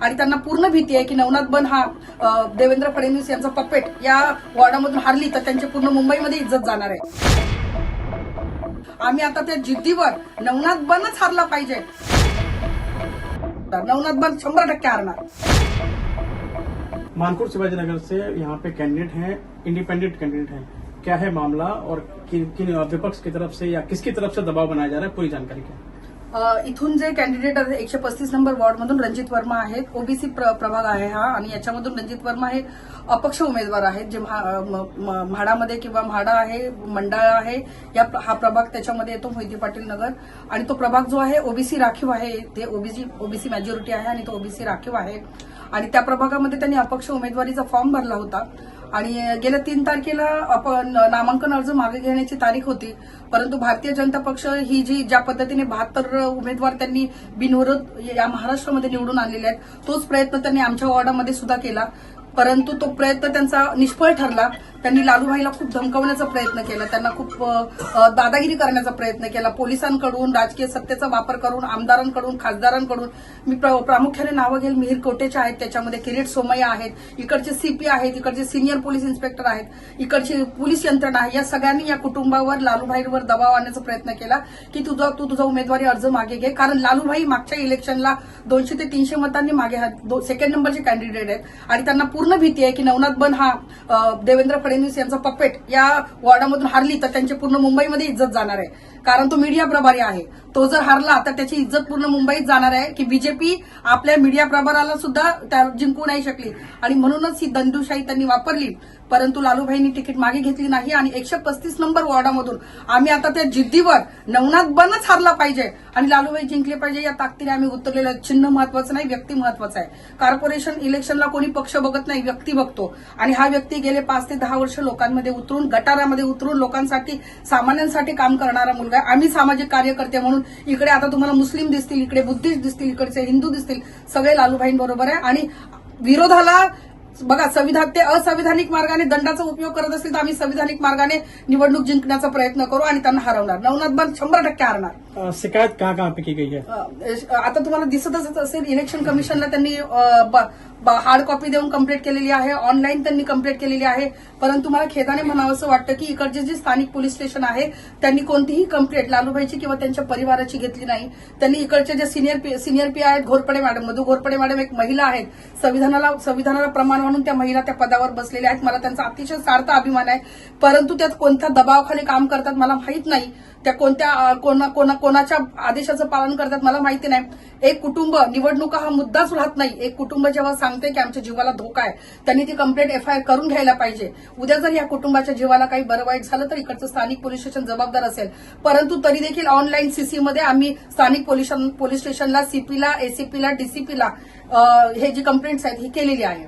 आणि त्यांना पूर्ण भीती आहे की नवनाथ बन हा देवेंद्र फडणवीस यांचा पपेट या वॉर्डामधून हारली तर त्यांची पूर्ण मुंबईमध्ये इज्जत जाणार आहे। आम्ही आता त्या जिद्दीवर नवनाथ बनच हारला पाहिजे, नवनाथ बन 100% हारणार। मानकोट शिवाजीनगर से यहाँ पे कैंडिडेट हैं, इंडिपेंडेंट कैंडिडेट हैं, क्या है मामला और किन विपक्ष की तरफ से या किसकी तरफ से दबाव बनाया जा रहा है, पूरी जानकारी क्या है? इथून जे कॅन्डिडेट 135 नंबर वॉर्डमधून रणजित वर्मा आहेत, ओबीसी प्रभाग आहे हा, आणि याच्यामधून रणजित वर्मा हे अपक्ष उमेदवार आहेत जे म्हाडामध्ये किंवा म्हाडा आहे, मंडळ आहे, हा प्रभाग त्याच्यामध्ये येतो, मोहिते पाटील नगर, आणि तो प्रभाग जो आहे ओबीसी राखीव आहे, ते ओबीसी मेजॉरिटी आहे आणि तो ओबीसी राखीव आहे। आणि त्या प्रभागामध्ये त्यांनी अपक्ष उमेदवारीचा फॉर्म भरला होता आणि गेल्या 3 तारखेला नामांकन अर्ज मागे घेण्याची तारीख होती, परंतु भारतीय जनता पक्ष ही ज्या पद्धतीने 72 उमेदवार त्यांनी बिनविरोध या महाराष्ट्रामध्ये निवडून आणलेले आहेत, तोच प्रयत्न त्यांनी आमच्या वॉर्डामध्ये सुद्धा केला, परंतु तो प्रयत्न त्यांचा निष्फळ ठरला। त्यांनी लालूभाईला खूप धमकवण्याचा प्रयत्न केला, त्यांना खूप दादागिरी करण्याचा प्रयत्न केला, पोलिसांकडून, राजकीय सत्तेचा वापर करून, आमदारांकडून, खासदारांकडून। मी प्रामुख्याने नावं घेईल, मिहीर कोटेचे आहेत, त्याच्यामध्ये किरीट सोमय्या आहेत, इकडचे सीपी आहेत, इकडचे सिनियर पोलीस इन्स्पेक्टर आहेत, इकडची पोलीस यंत्रणा आहे, या सगळ्यांनी या कुटुंबावर, लालूभाईवर दबाव आणण्याचा प्रयत्न केला की तू तुझा उमेदवारी अर्ज मागे घे, कारण लालूभाई मागच्या इलेक्शनला 200 ते 300 मतांनी मागे सेकंड नंबरचे कॅन्डिडेट आहेत आणि त्यांना पूर्ण भीती आहे की नवनाथ बन हा देवेंद्र फडणवीस यांचा पपेट या वॉर्डामधून हारली तर त्यांची पूर्ण मुंबईमध्ये इज्जत जाणार आहे, कारण तो मीडिया प्रभारी आहे। तो जर हारला तर त्याची इज्जत पूर्ण मुंबईत जाणार आहे की बीजेपी आपल्या मीडिया प्रभाराला सुद्धा जिंकू नाही शकली, आणि म्हणूनच ही दंडूशाही त्यांनी वापरली, परंतु लालूभाईंनी तिकीट मागे घेतली नाही आणि 135 नंबर वॉर्डामधून आम्ही आता त्या जिद्दीवर नवनाथ बनच हारला पाहिजे आणि लालूभाई जिंकले पाहिजे या ताकदीने आम्ही उतरलेलो आहे। चिन्ह महत्वाचं नाही, व्यक्ती महत्वाचं आहे। कॉर्पोरेशन इलेक्शनला कोणी पक्ष बघत नाही, व्यक्ती बघतो, आणि हा व्यक्ती गेले 5 ते 10 वर्ष लोकांमध्ये उतरून, गटारामध्ये उतरून लोकांसाठी, सामान्यांसाठी काम करणारा मुलगा आहे। आम्ही सामाजिक कार्यकर्ते म्हणून इकडे आता तुम्हाला मुस्लिम दिसतील, इकडे बुद्धिस्ट दिसतील, इकडचे हिंदू दिसतील, सगळे लालूभाईंबरोबर आहे। आणि विरोधाला बघा, ते असंविधानिक मार्गाने दंडाचा उपयोग करत असतील तर आम्ही संविधानिक मार्गाने निवडणूक जिंकण्याचा प्रयत्न करू आणि त्यांना हरवणार। नवनाथ बन 100% हारणार। शिकायत कहाँ पे की गई है? आता तुम्हाला दिसतच असेल, इलेक्शन कमिशनला त्यांनी हार्ड कॉपी देऊन कंप्लीट केलेली आहे, ऑनलाईन त्यांनी कंप्लीट केलेली आहे, परंतु मला खेदाने म्हणावंसं वाटतं की इकडचे जे स्थानिक पोलीस स्टेशन आहे त्यांनी कोणतीही कंप्लेंट लालूभाईची किंवा त्यांच्या परिवाराची घेतली नाही। त्यांनी इकडचे जे सिनियर पी आहेत, घोरपडे मॅडम, मधु घोरपडे मॅडम एक महिला आहेत, संविधानाला प्रमाण म्हणून त्या महिला त्या पदावर बसलेल्या आहेत, मला त्यांचा अतिशय सार्थ अभिमान आहे, परंतु त्यात कोणत्या दबावाखाली काम करतात मला माहित नाही, त्या कोणाच्या आदेशाचं पालन करतात मला माहिती नाही। एक कुटुंब, निवडणुका हा मुद्दाच राहत नाही, एक कुटुंब जेव्हा सांगते की आमच्या जीवाला धोका आहे त्यांनी ती कंप्लेंट एफआयआर करून घ्यायला पाहिजे। उद्या जर या कुटुंबाच्या जीवाला काही बरं वाईट झालं तर इकडचं स्थानिक पोलीस स्टेशन जबाबदार असेल, परंतु तरी देखील ऑनलाईन सीसीमध्ये आम्ही स्थानिक पोलीस स्टेशनला, सीपीला, एसीपीला, डीसीपीला हे जी कंप्लेंट्स आहेत ही केलेली आहे।